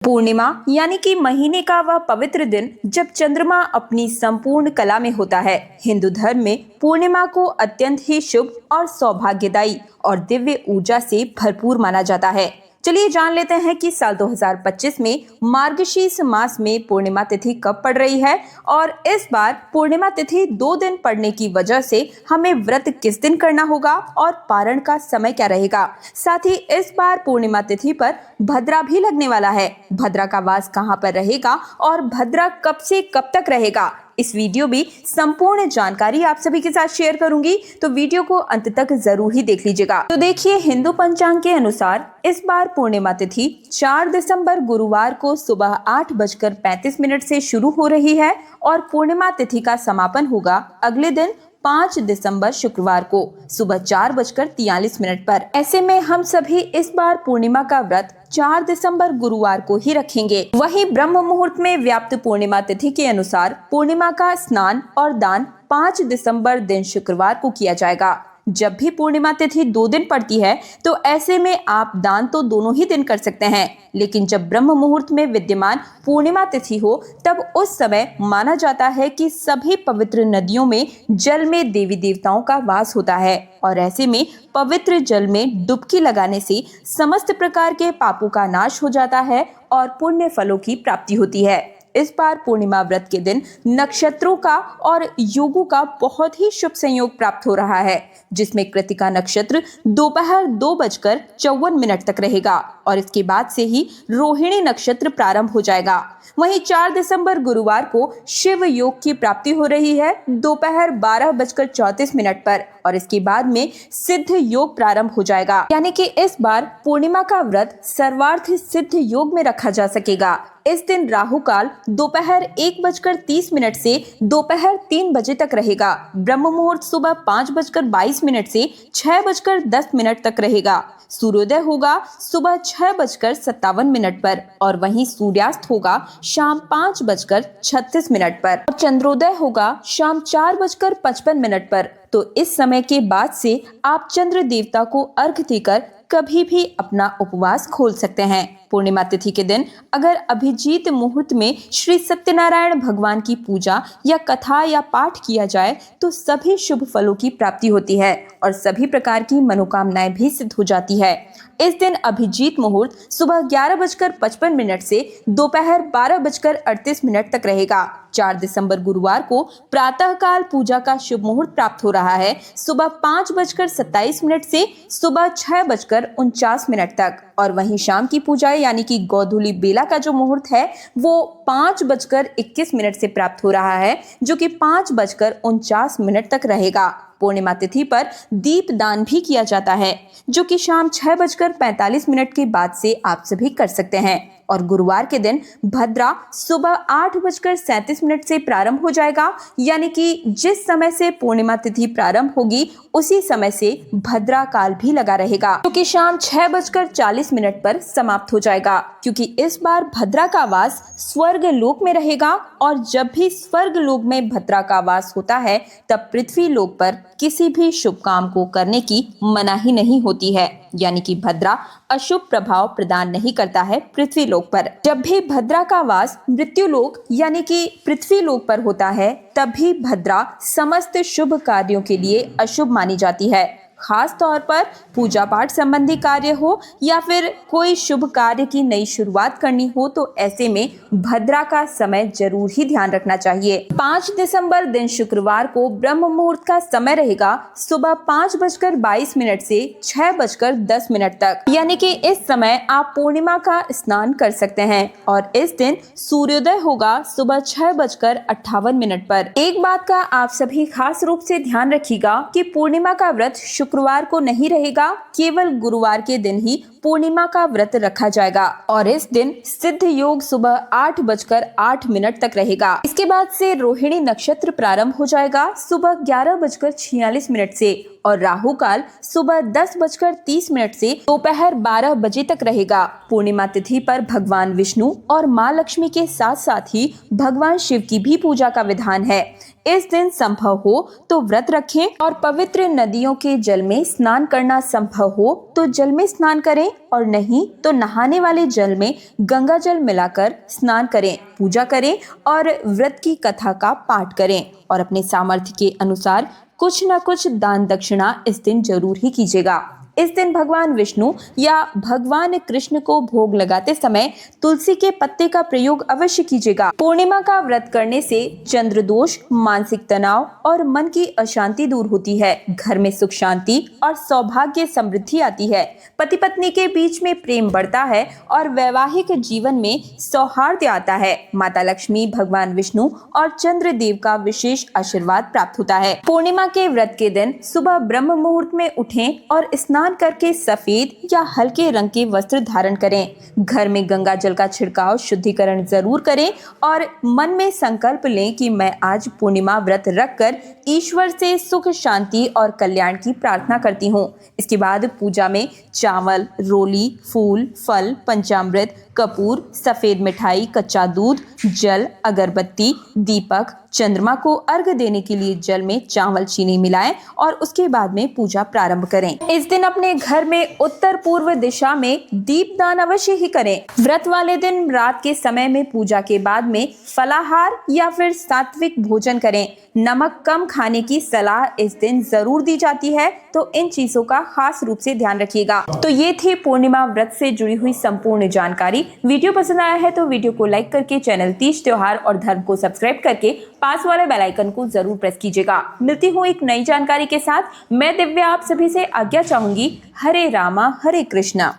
पूर्णिमा यानी कि महीने का वह पवित्र दिन जब चंद्रमा अपनी संपूर्ण कला में होता है। हिंदू धर्म में पूर्णिमा को अत्यंत ही शुभ और सौभाग्यदायी और दिव्य ऊर्जा से भरपूर माना जाता है। चलिए जान लेते हैं कि साल 2025 में मार्गशीर्ष मास में पूर्णिमा तिथि कब पड़ रही है और इस बार पूर्णिमा तिथि 2 दिन पड़ने की वजह से हमें व्रत किस दिन करना होगा और पारण का समय क्या रहेगा। साथ ही इस बार पूर्णिमा तिथि पर भद्रा भी लगने वाला है। भद्रा का वास कहां पर रहेगा और भद्रा कब से कब तक रहेगा, इस वीडियो में संपूर्ण जानकारी आप सभी के साथ शेयर करूंगी, तो वीडियो को अंत तक जरूर ही देख लीजिएगा। तो देखिए, हिंदू पंचांग के अनुसार इस बार पूर्णिमा तिथि 4 दिसंबर गुरुवार को सुबह 8:35 से शुरू हो रही है और पूर्णिमा तिथि का समापन होगा अगले दिन 5 दिसंबर शुक्रवार को सुबह 4:43 पर। ऐसे में हम सभी इस बार पूर्णिमा का व्रत 4 दिसंबर गुरुवार को ही रखेंगे। वहीं ब्रह्म मुहूर्त में व्याप्त पूर्णिमा तिथि के अनुसार पूर्णिमा का स्नान और दान 5 दिसंबर दिन शुक्रवार को किया जाएगा। जब भी पूर्णिमा तिथि 2 दिन पड़ती है तो ऐसे में आप दान तो दोनों ही दिन कर सकते हैं, लेकिन जब ब्रह्म मुहूर्त में विद्यमान पूर्णिमा तिथि हो तब उस समय माना जाता है कि सभी पवित्र नदियों में जल में देवी देवताओं का वास होता है और ऐसे में पवित्र जल में डुबकी लगाने से समस्त प्रकार के पापों का नाश हो जाता है और पुण्य फलों की प्राप्ति होती है। इस बार पूर्णिमा व्रत के दिन नक्षत्रों का और योगों का बहुत ही शुभ संयोग प्राप्त हो रहा है, जिसमें कृतिका नक्षत्र दोपहर 2:54 तक रहेगा और इसके बाद से ही रोहिणी नक्षत्र प्रारंभ हो जाएगा। वहीं 4 दिसंबर गुरुवार को शिव योग की प्राप्ति हो रही है दोपहर 12:34 पर और इसके बाद में सिद्ध योग प्रारंभ हो जाएगा। यानी कि इस बार पूर्णिमा का व्रत सर्वार्थ सिद्ध योग में रखा जा सकेगा। इस दिन राहु काल दोपहर 1:30 से दोपहर 3 बजे तक रहेगा। ब्रह्म मुहूर्त सुबह 5:22 से 6:10 तक रहेगा। सूर्योदय होगा सुबह 6:57 पर और वहीं सूर्यास्त होगा शाम 5:36 पर और चंद्रोदय होगा शाम 4:55 पर। तो इस समय के बाद से आप चंद्र देवता को अर्घ देकर कभी भी अपना उपवास खोल सकते हैं। पूर्णिमा तिथि के दिन अगर अभिजीत मुहूर्त में श्री सत्यनारायण भगवान की पूजा या कथा या पाठ किया जाए तो सभी शुभ फलों की प्राप्ति होती है और सभी प्रकार की मनोकामनाएं भी सिद्ध हो जाती है। इस दिन अभिजीत मुहूर्त सुबह 11:55 से दोपहर 12:38 तक रहेगा। 4 दिसंबर गुरुवार को प्रातः काल पूजा का शुभ मुहूर्त प्राप्त हो रहा है सुबह 5:27 से सुबह 6:49 तक और वहीं शाम की पूजा यानी कि गोधूली बेला का जो मुहूर्त है वो 5:21 से प्राप्त हो रहा है, जो कि 5:49 तक रहेगा। पूर्णिमा तिथि पर दीप दान भी किया जाता है, जो कि शाम 6:45 के बाद से आप सभी कर सकते हैं और गुरुवार के दिन भद्रा सुबह 8:37 से प्रारंभ हो जाएगा। यानी कि जिस समय से पूर्णिमा तिथि प्रारंभ होगी उसी समय से भद्रा काल भी लगा रहेगा, जो कि शाम 6:40 पर समाप्त हो जाएगा। क्योंकि इस बार भद्रा का वास स्वर्ग लोक में रहेगा और जब भी स्वर्ग लोक में भद्रा का वास होता है तब पृथ्वी लोक पर किसी भी शुभ काम को करने की मनाही नहीं होती है। यानी कि भद्रा अशुभ प्रभाव प्रदान नहीं करता है पृथ्वी लोक पर। जब भी भद्रा का वास मृत्यु लोक यानी कि पृथ्वी लोक पर होता है तब भी भद्रा समस्त शुभ कार्यों के लिए अशुभ मानी जाती है। खास तौर पर पूजा पाठ संबंधी कार्य हो या फिर कोई शुभ कार्य की नई शुरुआत करनी हो तो ऐसे में भद्रा का समय जरूर ही ध्यान रखना चाहिए। 5 दिसंबर दिन शुक्रवार को ब्रह्म मुहूर्त का समय रहेगा सुबह 5:22 से 6:10 तक। यानी कि इस समय आप पूर्णिमा का स्नान कर सकते हैं और इस दिन सूर्योदय होगा सुबह 6:58 पर। एक बात का आप सभी खास रूप से ध्यान रखिएगा कि पूर्णिमा का व्रत शुक्रवार को नहीं रहेगा, केवल गुरुवार के दिन ही पूर्णिमा का व्रत रखा जाएगा और इस दिन सिद्ध योग सुबह 8:08 तक रहेगा। इसके बाद से रोहिणी नक्षत्र प्रारंभ हो जाएगा सुबह 11:46 से और राहु काल सुबह 10:30 से दोपहर 12 बजे तक रहेगा। पूर्णिमा तिथि पर भगवान विष्णु और माँ लक्ष्मी के साथ साथ ही भगवान शिव की भी पूजा का विधान है। इस दिन संभव हो तो व्रत रखें और पवित्र नदियों के जल में स्नान करना संभव हो तो जल में स्नान करें और नहीं तो नहाने वाले जल में गंगा जल मिलाकर स्नान करें, पूजा करें और व्रत की कथा का पाठ करें और अपने सामर्थ्य के अनुसार कुछ न कुछ दान दक्षिणा इस दिन जरूर ही कीजिएगा। इस दिन भगवान विष्णु या भगवान कृष्ण को भोग लगाते समय तुलसी के पत्ते का प्रयोग अवश्य कीजिएगा। पूर्णिमा का व्रत करने से चंद्र दोष, मानसिक तनाव और मन की अशांति दूर होती है। घर में सुख शांति और सौभाग्य समृद्धि आती है। पति पत्नी के बीच में प्रेम बढ़ता है और वैवाहिक जीवन में सौहार्द आता है। माता लक्ष्मी, भगवान विष्णु और चंद्र देव का विशेष आशीर्वाद प्राप्त होता है। पूर्णिमा के व्रत के दिन सुबह ब्रह्म मुहूर्त में उठें और स्नान करके सफेद या हल्के रंग के वस्त्र धारण करें। घर में गंगा जल का छिड़काव, शुद्धिकरण जरूर करें और मन में संकल्प लें कि मैं आज पूर्णिमा व्रत रखकर ईश्वर से सुख, शांति और कल्याण की प्रार्थना करती हूँ। इसके बाद पूजा में चावल, रोली, फूल, फल, पंचामृत, कपूर, सफेद मिठाई, कच्चा दूध, जल, अगरबत्ती, दीपक, चंद्रमा को अर्घ देने के लिए जल में चावल, चीनी मिलाएं और उसके बाद में पूजा प्रारंभ करें। इस दिन अपने घर में उत्तर पूर्व दिशा में दीपदान अवश्य ही करें। व्रत वाले दिन रात के समय में पूजा के बाद में फलाहार या फिर सात्विक भोजन करें। नमक कम खाने की सलाह इस दिन जरूर दी जाती है, तो इन चीजों का खास रूप से ध्यान रखिएगा। तो ये थी पूर्णिमा व्रत से जुड़ी हुई संपूर्ण जानकारी। वीडियो पसंद आया है तो वीडियो को लाइक करके चैनल तीज त्योहार और धर्म को सब्सक्राइब करके पास वाले बेल आइकन को जरूर प्रेस कीजिएगा। मिलती हूँ एक नई जानकारी के साथ। मैं दिव्या आप सभी से आज्ञा चाहूंगी। हरे रामा, हरे कृष्णा।